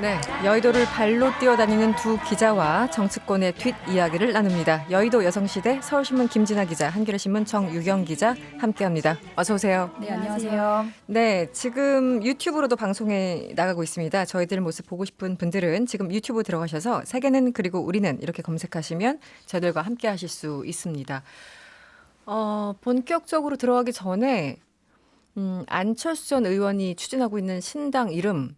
네, 여의도를 발로 뛰어다니는 두 기자와 정치권의 뒷이야기를 나눕니다. 여의도 여성시대 서울신문 김진아 기자, 한겨레신문 정유경 기자 함께합니다. 어서 오세요. 네, 안녕하세요. 네, 지금 유튜브로도 방송에 나가고 있습니다. 저희들 모습 보고 싶은 분들은 지금 유튜브 들어가셔서 세계는 그리고 우리는 이렇게 검색하시면 저희들과 함께 하실 수 있습니다. 본격적으로 들어가기 전에 안철수 전 의원이 추진하고 있는 신당 이름,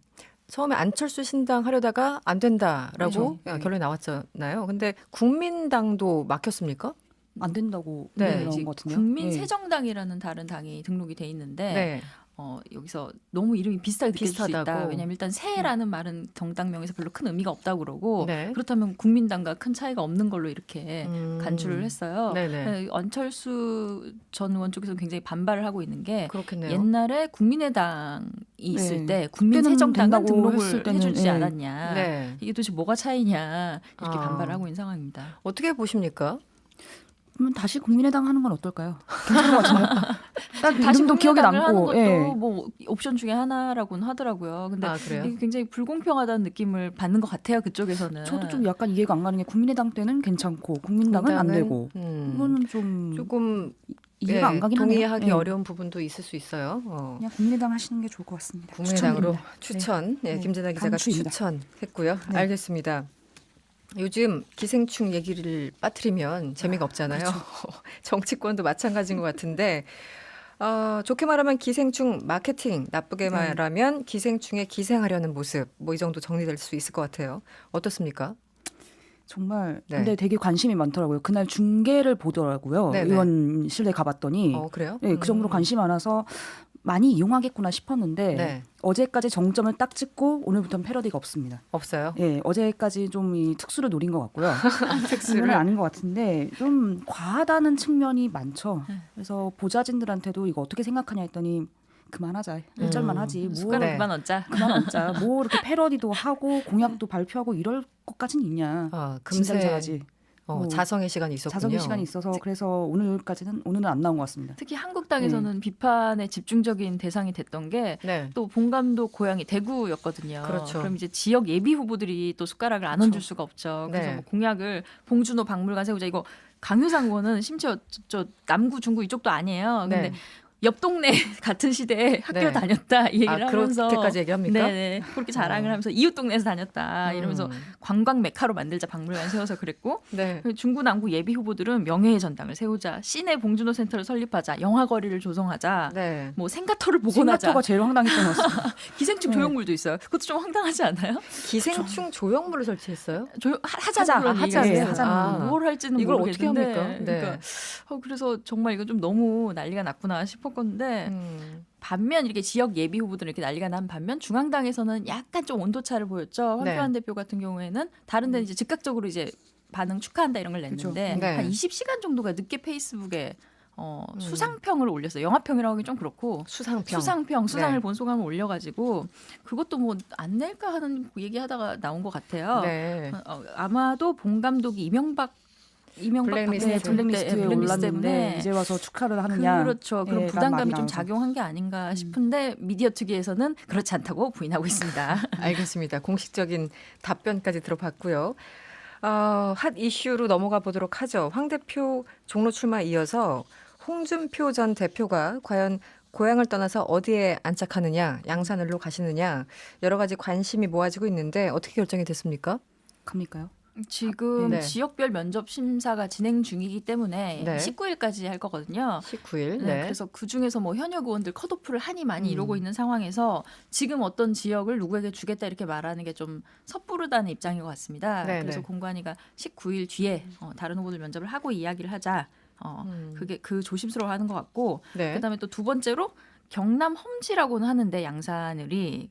처음에 안철수 신당 하려다가 안 된다라고 그렇죠. 결론이 나왔잖아요. 근데 국민당도 막혔습니까? 안 된다고 네, 나온 것 같은데요. 국민새정당이라는 다른 당이 등록이 돼 있는데 네. 여기서 너무 이름이 비슷하게 느낄 수 있다. 비슷하다고. 왜냐하면 일단 새라는 말은 정당명에서 별로 큰 의미가 없다고 그러고 네. 그렇다면 국민당과 큰 차이가 없는 걸로 이렇게 간주를 했어요. 네네. 안철수 전 의원 쪽에서는 굉장히 반발을 하고 있는 게 그렇겠네요. 옛날에 국민의당이 있을 네. 때 국민새정당은 된다고 등록을 했을 때는, 해주지 네. 않았냐. 네. 이게 도대체 뭐가 차이냐 이렇게 아. 반발을 하고 있는 상황입니다. 어떻게 보십니까? 그러면 다시 국민의당 하는 건 어떨까요? 괜찮은 것 같아요. 딱 다시 이름도 기억에 국민의당을 하는 남고. 것도 예. 뭐 옵션 중에 하나라고는 하더라고요. 근데 아, 그래요? 이게 굉장히 불공평하다는 느낌을 받는 것 같아요. 그쪽에서는. 저도 좀 약간 이해가 안 가는 게 국민의당 때는 괜찮고 국민당은 안 되고 이거는 좀 조금 이해가 안 가긴 하네요. 동의하기 예. 어려운 부분도 있을 수 있어요. 그냥 국민의당 하시는 게 좋을 것 같습니다. 국민의당으로 추천드립니다. 추천. 네, 네. 김진아 기자가 강추입니다. 추천했고요. 네. 알겠습니다. 요즘 기생충 얘기를 빠뜨리면 재미가 없잖아요. 그렇죠. 정치권도 마찬가지인 것 같은데 좋게 말하면 기생충 마케팅, 나쁘게 네. 말하면 기생충에 기생하려는 모습, 뭐 이 정도 정리될 수 있을 것 같아요. 어떻습니까? 정말 네. 근데 되게 관심이 많더라고요. 그날 중계를 보더라고요. 네네. 의원실에 가봤더니 그래요? 네, 그 정도로 관심이 많아서 많이 이용하겠구나 싶었는데 네. 어제까지 정점을 딱 찍고 오늘부터는 패러디가 없습니다. 없어요. 예, 어제까지 좀 이 특수를 노린 것 같고요. 특수를? 오늘은 아닌 것 같은데 좀 과하다는 측면이 많죠. 그래서 보좌진들한테도 이거 어떻게 생각하냐 했더니 그만하자. 1절만 하지. 숟가락 네. 그만 얹자. 그만 얹자. 뭐 이렇게 패러디도 하고 공약도 발표하고 이럴 것까진 있냐. 금세 진작하지. 자성의 시간이 있었군요. 자성의 시간이 있어서 그래서 오늘은 안 나온 것 같습니다. 특히 한국당에서는 비판의 집중적인 대상이 됐던 게 네. 또 본감독 고향이 대구였거든요. 그렇죠. 그럼 이제 지역 예비 후보들이 또 숟가락을 안 얹을 수가 없죠. 그래서 네. 뭐 공약을 봉준호 박물관 세우자 이거 강효상 의원은 심지어 저 남구 중구 이쪽도 아니에요. 근데 네. 옆 동네 같은 시대에 학교를 네. 다녔다 이 얘기를 하면서 그렇게까지 얘기합니까? 네네 그렇게 자랑을 하면서 이웃 동네에서 다녔다 이러면서 관광 메카로 만들자 박물관 세워서 그랬고 네. 중구 남구 예비 후보들은 명예의 전당을 세우자 시내 봉준호 센터를 설립하자 영화거리를 조성하자 네. 뭐 생가터를 복원하자 생각보가 제일 황당했던 것 같습니다. 기생충 조형물도 있어요. 그것도 좀 황당하지 않아요? 기생충 조형물을 설치했어요? 하자는 그런 하자, 얘기가 예, 있어요. 하자는 뭘 할지는 이걸 어떻게 모르겠는데 합니까? 네. 그러니까 그래서 정말 이거 좀 너무 난리가 났구나 싶었건데 반면 이렇게 지역 예비 후보들은 이렇게 난리가 난 반면 중앙당에서는 약간 좀 온도차를 보였죠. 황교안 대표 같은 경우에는 다른 데는 이제 즉각적으로 이제 반응 축하한다 이런 걸 냈는데 그렇죠. 네. 한 20시간 정도가 늦게 페이스북에 수상평을 올렸어요. 영화평이라고 하기 좀 그렇고 수상평. 수상을 네. 본 소감을 올려가지고 그것도 뭐 안 낼까 하는 얘기하다가 나온 것 같아요. 네. 아마도 본 감독이 이명박 블랙리스트. 블랙리스트에 올랐는데 때문에 이제 와서 축하를 하느냐. 그렇죠. 그런 예, 부담감이 말이 좀 나와서. 작용한 게 아닌가 싶은데 미디어 특위에서는 그렇지 않다고 부인하고 있습니다. 알겠습니다. 공식적인 답변까지 들어봤고요. 핫 이슈로 넘어가 보도록 하죠. 황 대표 종로 출마 이어서 홍준표 전 대표가 과연 고향을 떠나서 어디에 안착하느냐, 양산을로 가시느냐 여러 가지 관심이 모아지고 있는데 어떻게 결정이 됐습니까? 갑니까요? 지금 네. 지역별 면접 심사가 진행 중이기 때문에 네. 19일까지 할 거거든요. 19일. 네, 그래서 그 중에서 뭐 현역 의원들 컷오프를 하니 많이 이루고 있는 상황에서 지금 어떤 지역을 누구에게 주겠다 이렇게 말하는 게 좀 섣부르다는 입장인 것 같습니다. 네, 그래서 네. 공관위가 19일 뒤에 다른 후보들 면접을 하고 이야기를 하자. 그게 그 조심스러워하는 것 같고 네. 그다음에 또 두 번째로 경남 험지라고는 하는데 양산을이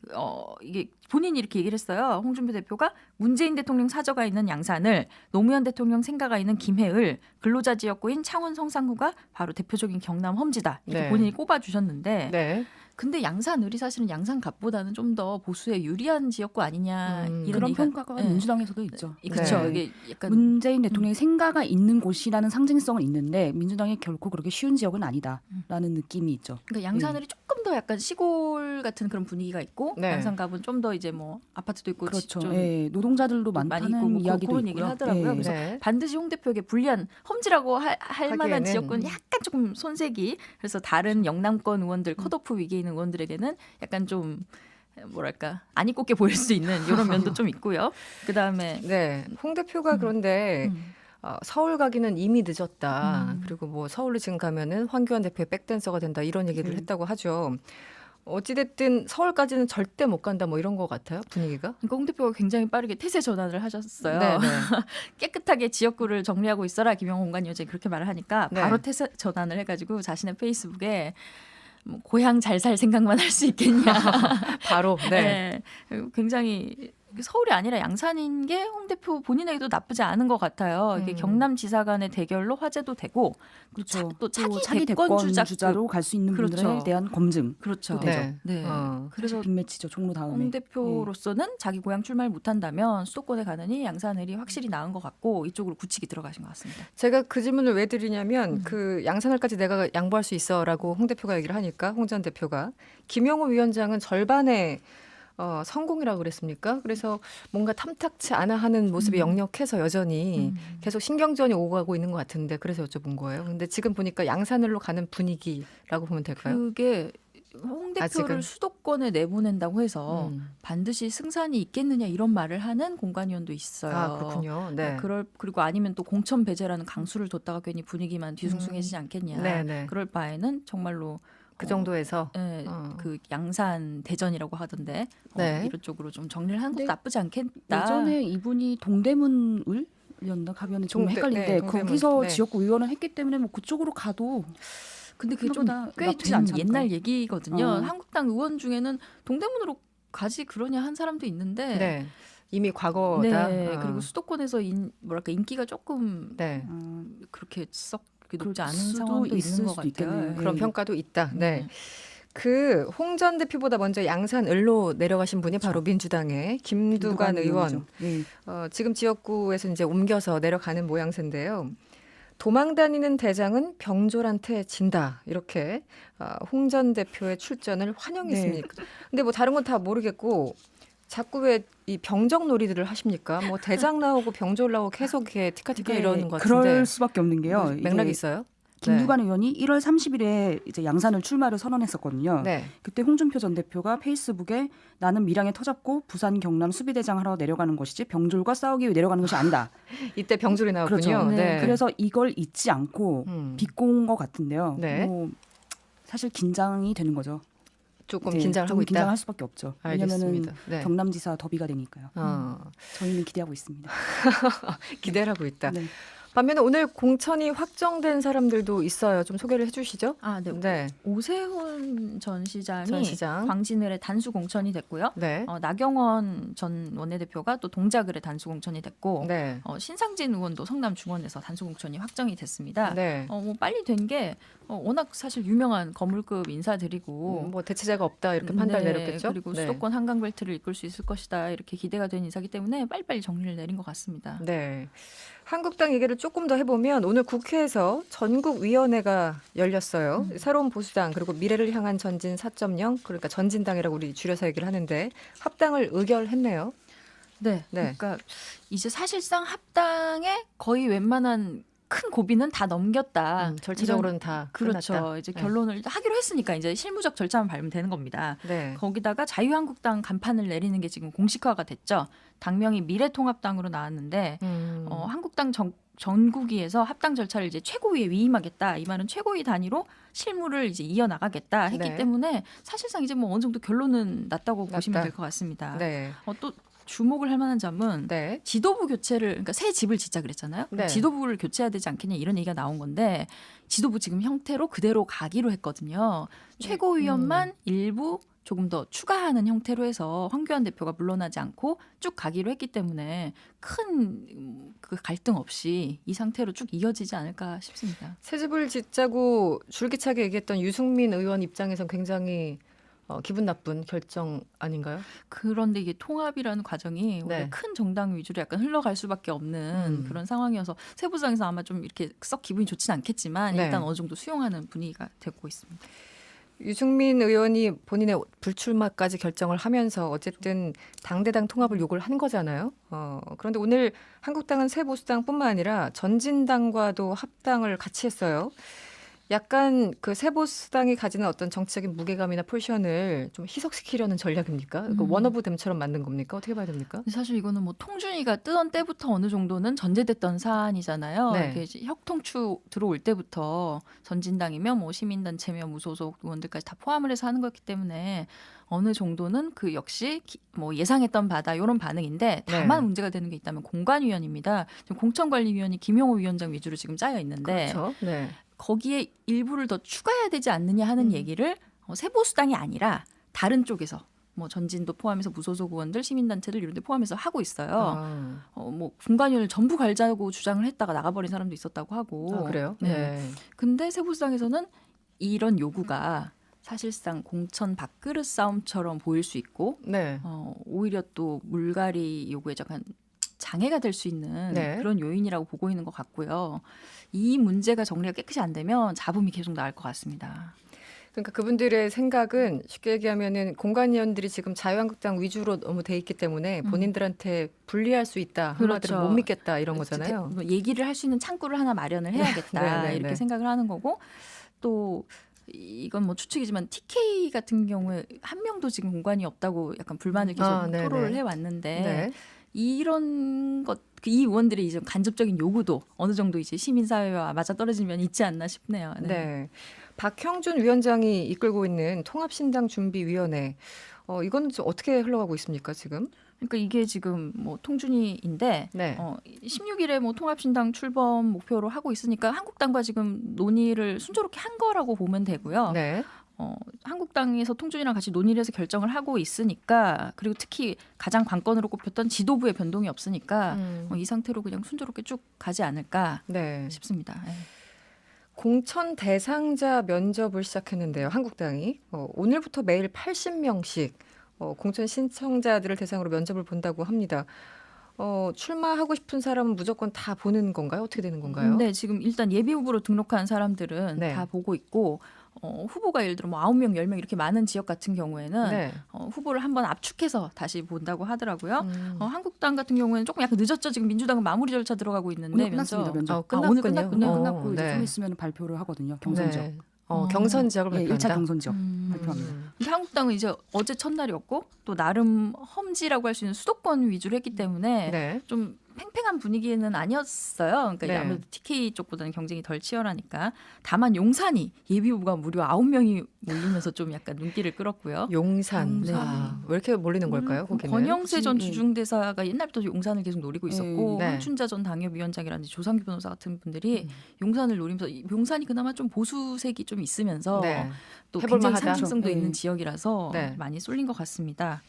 이게 본인이 이렇게 얘기를 했어요. 홍준표 대표가 문재인 대통령 사저가 있는 양산을 노무현 대통령 생가가 있는 김해을 근로자 지역구인 창원 성산구가 바로 대표적인 경남 험지다. 이렇게 네. 본인이 꼽아주셨는데 네. 근데 양산을이 사실은 양산갑보다는 좀 더 보수에 유리한 지역구 아니냐 이런 그런 얘기가 평가가 네. 민주당에서도 있죠. 그렇죠. 네. 이게 약간 문재인 대통령의 생가가 있는 곳이라는 상징성은 있는데 민주당이 결코 그렇게 쉬운 지역은 아니다라는 느낌이 있죠. 그러니까 양산을이 조금 더 약간 시골 같은 그런 분위기가 있고 네. 양산갑은 좀 더 이제 뭐 아파트도 있고 그렇죠. 좀 예, 노동자들도 많이 많다는 있고 뭐 이야기도 그런 있고요. 얘기를 하더라고요. 예. 그래서 네. 반드시 홍 대표에게 불리한 험지라고 할 만한 하기에는. 지역구는 약간 조금 손색이 그래서 다른 영남권 의원들 컷오프 위기에 있는 의원들에게는 약간 좀 뭐랄까 안 이꼽게 보일 수 있는 이런 면도 좀 있고요. 그다음에 네. 홍 대표가 그런데 서울 가기는 이미 늦었다. 그리고 뭐 서울로 지금 가면은 황교안 대표의 백댄서가 된다 이런 얘기를 했다고 하죠. 어찌됐든 서울까지는 절대 못 간다 뭐 이런 것 같아요 분위기가. 그러니까 홍 대표가 굉장히 빠르게 태세 전환을 하셨어요. 네, 네. 깨끗하게 지역구를 정리하고 있어라 김영호 공관위원장이 그렇게 말을 하니까 네. 바로 태세 전환을 해가지고 자신의 페이스북에 뭐 고향 잘 살 생각만 할 수 있겠냐. 바로. 네. 네. 굉장히 서울이 아니라 양산인 게 홍 대표 본인에게도 나쁘지 않은 것 같아요. 이게 경남지사 간의 대결로 화제도 되고 그렇죠. 또 또 차기 대권 주자로 갈 수 있는 그렇죠. 분들에 대한 검증. 그렇죠. 네. 네. 그래서 빅매치죠. 종로 다음에. 홍 대표로서는 자기 고향 출마를 못한다면 수도권에 가느니 양산을이 확실히 나은 것 같고 이쪽으로 굳히기 들어가신 것 같습니다. 제가 그 질문을 왜 드리냐면 그 양산을까지 내가 양보할 수 있어라고 홍 대표가 얘기를 하니까 홍 전 대표가 김영호 위원장은 절반의 성공이라고 그랬습니까? 그래서 뭔가 탐탁치 않아 하는 모습이 역력해서 여전히 계속 신경전이 오고 가고 있는 것 같은데 그래서 여쭤본 거예요. 근데 지금 보니까 양산을로 가는 분위기라고 보면 될까요? 그게 홍 대표를 아직은? 수도권에 내보낸다고 해서 반드시 승산이 있겠느냐 이런 말을 하는 공관위원도 있어요. 아, 그렇군요. 네. 그리고 아니면 또 공천 배제라는 강수를 뒀다가 괜히 분위기만 뒤숭숭해지지 않겠냐. 네, 네. 그럴 바에는 정말로 그 정도에서 예, 그 양산 대전이라고 하던데 네. 이런 쪽으로 좀 정리를 하는 것도 근데 나쁘지 않겠다. 예전에 이분이 동대문을이었나 가면은 좀 헷갈린데 네, 동대문. 거기서 네. 지역구 의원을 했기 때문에 뭐 그쪽으로 가도 근데 그게 좀 생각보다 꽤 나쁘지 된 않지 않을까요? 옛날 얘기거든요. 어. 한국당 의원 중에는 동대문으로 가지 그러냐 한 사람도 있는데 네. 이미 과거다. 네, 그리고 수도권에서 뭐랄까 인기가 조금 네. 그렇게 썩 그렇게 높지 그럴 않은 수도 상황도 있을 있는 것 수도 같아요. 있겠네요. 그런 네. 평가도 있다. 네. 그 홍 전 대표보다 먼저 양산을로 내려가신 분이 바로 민주당의 김두관 의원. 네. 지금 지역구에서 이제 옮겨서 내려가는 모양새인데요. 도망 다니는 대장은 병졸한테 진다. 이렇게 홍 전 대표의 출전을 환영했습니까? 근데 뭐 다른 건 다 모르겠고 자꾸 왜 이 병정 놀이들을 하십니까? 뭐 대장 나오고 병졸 나오고 계속 이렇게 티카티카 이러는 것 같은데. 그럴 수밖에 없는 게요. 뭐 맥락이 이게 있어요? 김두관 의원이 1월 30일에 이제 양산을 출마를 선언했었거든요. 네. 그때 홍준표 전 대표가 페이스북에 나는 밀양에 터잡고 부산 경남 수비대장 하러 내려가는 것이지 병졸과 싸우기 위해 내려가는 것이 아니다. 이때 병졸이 나왔군요. 그렇죠. 네. 그래서 이걸 잊지 않고 비꼬은 것 같은데요. 네. 뭐 사실 긴장이 되는 거죠. 조금 이제 긴장을 좀 하고 있다. 긴장할 수밖에 없죠. 왜냐하면 알겠습니다. 네. 경남지사 더비가 되니까요. 저희는 기대하고 있습니다. 기대를 하고 있다. 네. 반면에 오늘 공천이 확정된 사람들도 있어요. 좀 소개를 해주시죠. 아, 네. 네. 오세훈 전 시장이 전 시장. 광진을에 단수 공천이 됐고요. 네. 나경원 전 원내대표가 또 동작을에 단수 공천이 됐고 네. 신상진 의원도 성남 중원에서 단수 공천이 확정이 됐습니다. 네. 뭐 빨리 된 게 워낙 사실 유명한 거물급 인사들이고 뭐 대체자가 없다 이렇게 판단 네, 내렸겠죠. 그리고 네. 수도권 한강벨트를 이끌 수 있을 것이다 이렇게 기대가 된 인사기 때문에 빨리빨리 정리를 내린 것 같습니다. 네. 한국당 얘기를 조금 더 해보면 오늘 국회에서 전국위원회가 열렸어요. 새로운 보수당 그리고 미래를 향한 전진 4.0 그러니까 전진당이라고 우리 줄여서 얘기를 하는데 합당을 의결했네요. 네, 네. 그러니까 이제 사실상 합당에 거의 웬만한 큰 고비는 다 넘겼다. 절차적으로는 다 그렇죠. 끝났다. 이제 네. 결론을 하기로 했으니까 이제 실무적 절차만 밟으면 되는 겁니다. 네. 거기다가 자유한국당 간판을 내리는 게 지금 공식화가 됐죠. 당명이 미래통합당으로 나왔는데 한국당 전국위에서 합당 절차를 이제 최고위에 위임하겠다. 이 말은 최고위 단위로 실무를 이제 이어나가겠다 했기 네. 때문에 사실상 이제 뭐 어느 정도 결론은 났다고 났다. 보시면 될 것 같습니다. 네. 또 주목을 할 만한 점은 네. 지도부 교체를 그러니까 새 집을 짓자 그랬잖아요. 네. 지도부를 교체해야 되지 않겠냐 이런 얘기가 나온 건데 지도부 지금 형태로 그대로 가기로 했거든요. 최고위원만 일부 조금 더 추가하는 형태로 해서 황교안 대표가 물러나지 않고 쭉 가기로 했기 때문에 큰 그 갈등 없이 이 상태로 쭉 이어지지 않을까 싶습니다. 새 집을 짓자고 줄기차게 얘기했던 유승민 의원 입장에선 굉장히 기분 나쁜 결정 아닌가요? 그런데 이게 통합이라는 과정이 원래 네. 큰 정당 위주로 약간 흘러갈 수밖에 없는 그런 상황이어서 세부상에서 아마 좀 이렇게 썩 기분이 좋지는 않겠지만 네. 일단 어느 정도 수용하는 분위기가 되고 있습니다. 유승민 의원이 본인의 불출마까지 결정을 하면서 어쨌든 당대당 통합을 요구를 한 거잖아요. 그런데 오늘 한국당은 새 보수당뿐만 아니라 전진당과도 합당을 같이 했어요. 약간 그 새 보수당이 가지는 어떤 정치적인 무게감이나 포지션을 좀 희석시키려는 전략입니까? 그 원오브댐처럼 만든 겁니까? 어떻게 봐야 됩니까? 근데 사실 이거는 뭐 통준이가 뜨던 때부터 어느 정도는 전제됐던 사안이잖아요. 네. 이게 이제 혁통추 들어올 때부터 전진당이며 뭐 시민단체며 무소속 의원들까지 다 포함을 해서 하는 거였기 때문에 어느 정도는 그 역시 뭐 예상했던 바다 이런 반응인데 다만 네. 문제가 되는 게 있다면 공관위원입니다. 지금 공천관리위원이 김용호 위원장 위주로 지금 짜여 있는데 그렇죠. 네. 거기에 일부를 더 추가해야 되지 않느냐 하는 얘기를 세보수당이 아니라 다른 쪽에서 뭐 전진도 포함해서 무소속 의원들, 시민단체들 이런 데 포함해서 하고 있어요. 뭐 분관위원을 전부 갈자고 주장을 했다가 나가버린 사람도 있었다고 하고. 그래요? 네. 네. 근데 세보수당에서는 이런 요구가 사실상 공천 밥그릇 싸움처럼 보일 수 있고 네. 오히려 또 물갈이 요구에 약간 장애가 될 수 있는 네. 그런 요인이라고 보고 있는 것 같고요. 이 문제가 정리가 깨끗이 안 되면 잡음이 계속 나올 것 같습니다. 그러니까 그분들의 생각은 쉽게 얘기하면은 공관위원들이 지금 자유한국당 위주로 너무 돼 있기 때문에 본인들한테 불리할 수 있다. 한마디로 그렇죠. 못 믿겠다 이런 거잖아요. 뭐 얘기를 할 수 있는 창구를 하나 마련을 해야겠다 네, 네, 이렇게 네. 생각을 하는 거고 또 이건 뭐 추측이지만 TK 같은 경우에 한 명도 지금 공관이 없다고 약간 불만을 계속 네, 토로를 네. 해왔는데 네. 이런 것, 이 의원들의 이제 간접적인 요구도 어느 정도 이제 시민사회와 맞아떨어지는 면이 있지 않나 싶네요. 네. 박형준 위원장이 이끌고 있는 통합신당준비위원회. 이건 좀 어떻게 흘러가고 있습니까, 지금? 그러니까 이게 지금 뭐 통준위인데 네. 16일에 뭐 통합신당 출범 목표로 하고 있으니까 한국당과 지금 논의를 순조롭게 한 거라고 보면 되고요. 네. 한국당에서 통준이랑 같이 논의를 해서 결정을 하고 있으니까 그리고 특히 가장 관건으로 꼽혔던 지도부의 변동이 없으니까 이 상태로 그냥 순조롭게 쭉 가지 않을까 네. 싶습니다. 예. 공천 대상자 면접을 시작했는데요, 한국당이. 오늘부터 매일 80명씩 공천 신청자들을 대상으로 면접을 본다고 합니다. 출마하고 싶은 사람은 무조건 다 보는 건가요? 어떻게 되는 건가요? 네, 지금 일단 예비 후보로 등록한 사람들은 네. 다 보고 있고 후보가 예를 들어 뭐 9명, 10명 이렇게 많은 지역 같은 경우에는 네. 후보를 한번 압축해서 다시 본다고 하더라고요. 한국당 같은 경우에는 조금 약간 늦었죠. 지금 민주당은 마무리 절차 들어가고 있는데 오늘 끝났습니다. 면접. 끝났군요. 오늘 끝났군요. 끝났고 이제 네. 좀 있으면 발표를 하거든요. 경선 지역. 네. 경선 지역을 예, 발표한다. 1차 경선 지역 발표합니다. 근데 한국당은 이제 어제 첫날이었고 또 나름 험지라고 할 수 있는 수도권 위주로 했기 때문에 네. 좀 팽팽한 분위기는 아니었어요. 그러니까 네. 아무래도 TK 쪽보다는 경쟁이 덜 치열하니까. 다만 용산이 예비 후보가 무려 9명이 몰리면서 좀 약간 눈길을 끌었고요. 용산. 네. 왜 이렇게 몰리는 걸까요? 거기는? 권영세 전 혹시, 주중대사가 옛날부터 용산을 계속 노리고 있었고 네. 황춘자 전 당협위원장이라든지 조상규 변호사 같은 분들이 용산을 노리면서 용산이 그나마 좀 보수색이 좀 있으면서 네. 또 해볼 굉장히 만하다. 상징성도 네. 있는 지역이라서 네. 많이 쏠린 것 같습니다.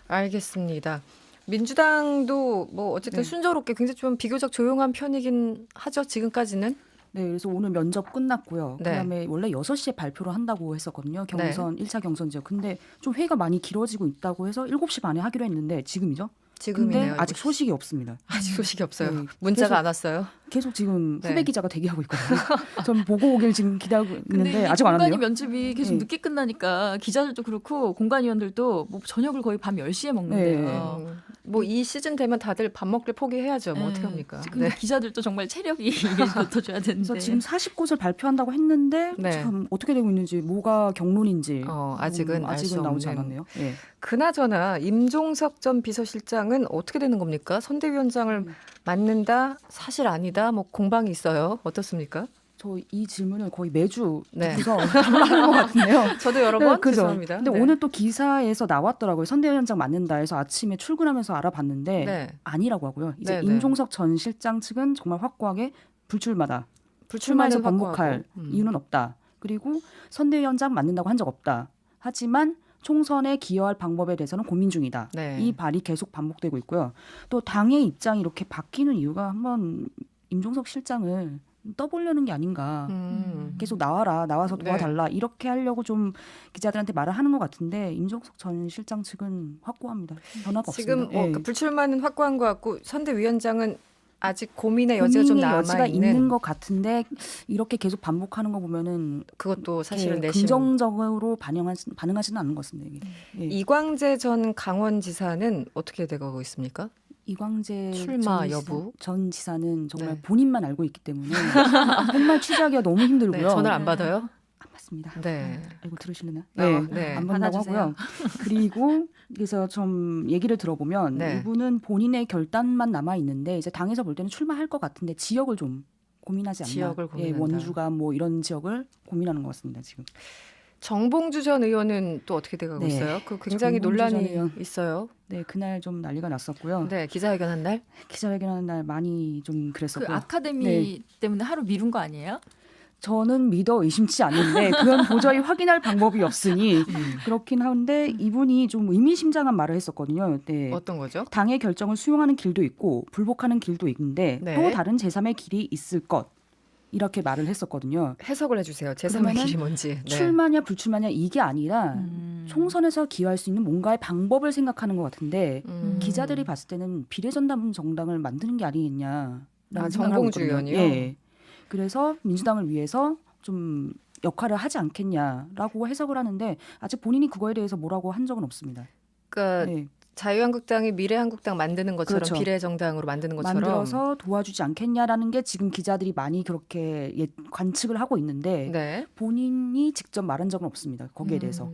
알겠습니다. 민주당도 뭐 어쨌든 네. 순조롭게 굉장히 좀 비교적 조용한 편이긴 하죠. 지금까지는. 네, 그래서 오늘 면접 끝났고요. 네. 그다음에 원래 6시에 발표를 한다고 했었거든요. 경선 1차 경선 지역. 근데 좀 회의가 많이 길어지고 있다고 해서 7시 반에 하기로 했는데 지금이죠? 근데 지금이네요. 아직 소식이 없습니다. 아직 소식이 없어요. 네. 문자가 계속- 안 왔어요. 계속 지금 네. 후배 기자가 대기하고 있거든요. 전 보고 오길 지금 기다리고 있는데 이 아직 안 공간이 왔네요. 면접이 계속 네. 늦게 끝나니까 기자들도 그렇고 공관위원들도 뭐 저녁을 거의 밤 10시에 먹는데요. 뭐 이 시즌 되면 다들 밥 먹기를 포기해야죠. 뭐 어떻게 합니까? 근데 기자들도 정말 체력이 이게 붙어줘야 되는데. 그래서 지금 40곳을 발표한다고 했는데 네. 참 어떻게 되고 있는지 뭐가 경론인지 아직은 알 수 나오지 없는. 않았네요. 예. 그나저나 임종석 전 비서실장은 어떻게 되는 겁니까? 선대위원장을 맡는다? 사실 아니다? 뭐 공방이 있어요. 어떻습니까? 저 이 질문을 거의 매주 네. 듣고서 하는 것 같은데요. 저도 여러 번 그죠. 죄송합니다. 근데 네. 오늘 또 기사에서 나왔더라고요. 선대위원장 맡는다 해서 아침에 출근하면서 알아봤는데 네. 아니라고 하고요. 이제 네, 네. 임종석 전 실장 측은 정말 확고하게 불출마다. 출마해서 불출마는 번복할 확고하고. 이유는 없다. 그리고 선대위원장 맡는다고 한 적 없다. 하지만 총선에 기여할 방법에 대해서는 고민 중이다. 네. 이 발이 계속 반복되고 있고요. 또 당의 입장이 이렇게 바뀌는 이유가 한번 임종석 실장을 떠보려는 게 아닌가. 계속 나와서 네. 도와달라 이렇게 하려고 좀 기자들한테 말을 하는 것 같은데 임종석 전 실장 측은 확고합니다. 변화가 지금 없습니다. 예. 그 불출마는 확고한 것 같고 선대위원장은 아직 고민의 여지가 좀 고민의 남아 여지가 있는 있는 것 같은데 이렇게 계속 반복하는 거 보면은 그것도 사실은 이렇게 내심 긍정적으로 반응하지는 않는 것 같습니다. 이게. 예. 이광재 전 강원지사는 어떻게 돼가고 있습니까? 이광재 출마 여부? 전 지사는 정말 네. 본인만 알고 있기 때문에 정말 취재하기가 너무 힘들고요. 네, 전화를 안 받아요? 안 받습니다. 네. 알고 들으시려나? 네. 안 받는다고 받아주세요. 하고요. 그리고 그래서 좀 얘기를 들어보면 네. 이분은 본인의 결단만 남아 있는데 이제 당에서 볼 때는 출마할 것 같은데 지역을 좀 고민하지 않나. 지역을 고민한다. 원주가 뭐 이런 지역을 고민하는 것 같습니다. 지금. 정봉주 전 의원은 또 어떻게 돼가고 네. 있어요? 그 굉장히 정봉주 전 논란이 의원. 있어요. 네, 그날 좀 난리가 났었고요. 네, 기자회견한 날. 기자회견하는 날 많이 좀 그 그랬었고요. 아카데미 네. 때문에 하루 미룬 거 아니에요? 저는 믿어 의심치 않는데 그건 도저히 확인할 방법이 없으니 그렇긴 한데 이분이 좀 의미심장한 말을 했었거든요. 네. 어떤 거죠? 당의 결정을 수용하는 길도 있고 불복하는 길도 있는데 네. 또 다른 제3의 길이 있을 것 이렇게 말을 했었거든요. 해석을 해주세요. 제3의 그러면은 길이 뭔지. 네. 출마냐 불출마냐 이게 아니라 총선에서 기여할 수 있는 뭔가의 방법을 생각하는 것 같은데 기자들이 봤을 때는 비례전담 정당을 만드는 게 아니겠냐라는 생각을 하고 정봉주 있거든요. 의원이요? 예. 그래서 민주당을 위해서 좀 역할을 하지 않겠냐라고 해석을 하는데 아직 본인이 그거에 대해서 뭐라고 한 적은 없습니다. 그러니까 네. 자유한국당이 미래한국당 만드는 것처럼 그렇죠. 비례정당으로 만드는 것처럼 만들어서 도와주지 않겠냐라는 게 지금 기자들이 많이 그렇게 관측을 하고 있는데 네. 본인이 직접 말한 적은 없습니다. 거기에 대해서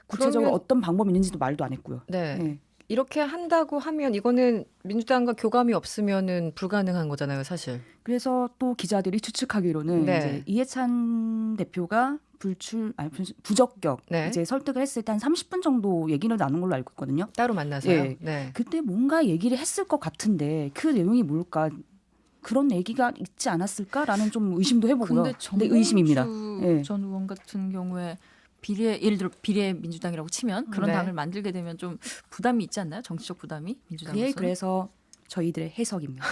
구체적으로 그러면- 어떤 방법이 있는지도 말도 안 했고요. 네. 네. 이렇게 한다고 하면 이거는 민주당과 교감이 없으면은 불가능한 거잖아요, 사실. 그래서 또 기자들이 추측하기로는 네. 이제 이해찬 대표가 부적격 네. 이제 설득을 했을 때 한 30분 정도 얘기를 나눈 걸로 알고 있거든요. 따로 만나서요. 예. 네. 그때 뭔가 얘기를 했을 것 같은데 그 내용이 뭘까? 그런 얘기가 있지 않았을까라는 좀 의심도 해보고요. 근데 근데 의심입니다. 정봉주 예. 전 의원 같은 경우에 예를 들어 비례 민주당이라고 치면 그런 네. 당을 만들게 되면 좀 부담이 있지 않나요? 정치적 부담이 민주당으로서. 그래서 저희들의 해석입니다.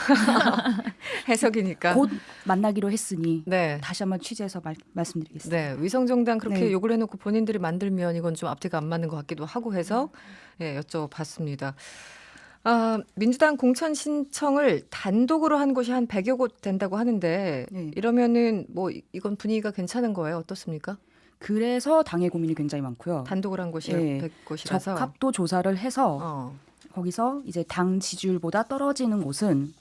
해석이니까. 곧 만나기로 했으니 네. 다시 한번 취재해서 말씀드리겠습니다. 네, 위성정당 그렇게 네. 요구를 해놓고 본인들이 만들면 이건 좀 앞뒤가 안 맞는 것 같기도 하고 해서 예, 여쭤봤습니다. 민주당 공천 신청을 단독으로 한 곳이 한 100여 곳 된다고 하는데 네. 이러면은 뭐 이건 분위기가 괜찮은 거예요? 어떻습니까? 그래서 당의 고민이 굉장히 많고요. 단독으로 한 곳이 예. 100곳이라서. 적합도 조사를 해서 거기서 이제 당 지지율보다 떨어지는 곳은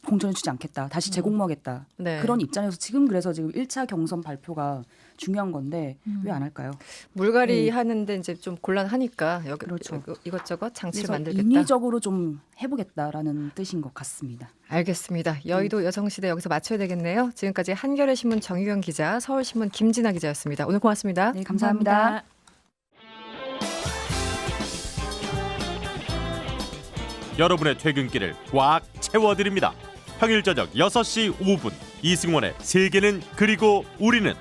공천을 주지 않겠다. 다시 재공모하겠다. 네. 그런 입장에서 지금 1차 경선 발표가 중요한 건데 왜 안 할까요? 물갈이 네. 하는데 이제 좀 곤란하니까 그렇죠. 이것저것 장치를 그래서 만들겠다. 인위적으로 좀 해보겠다라는 뜻인 것 같습니다. 알겠습니다. 여의도 여성시대 여기서 마쳐야 되겠네요. 지금까지 한겨레 신문 정유경 기자, 서울신문 김진아 기자였습니다. 오늘 고맙습니다. 네, 감사합니다. 여러분의 퇴근길을 꽉 채워드립니다. 평일 저녁 6시 5분 이승원의 세계는 그리고 우리는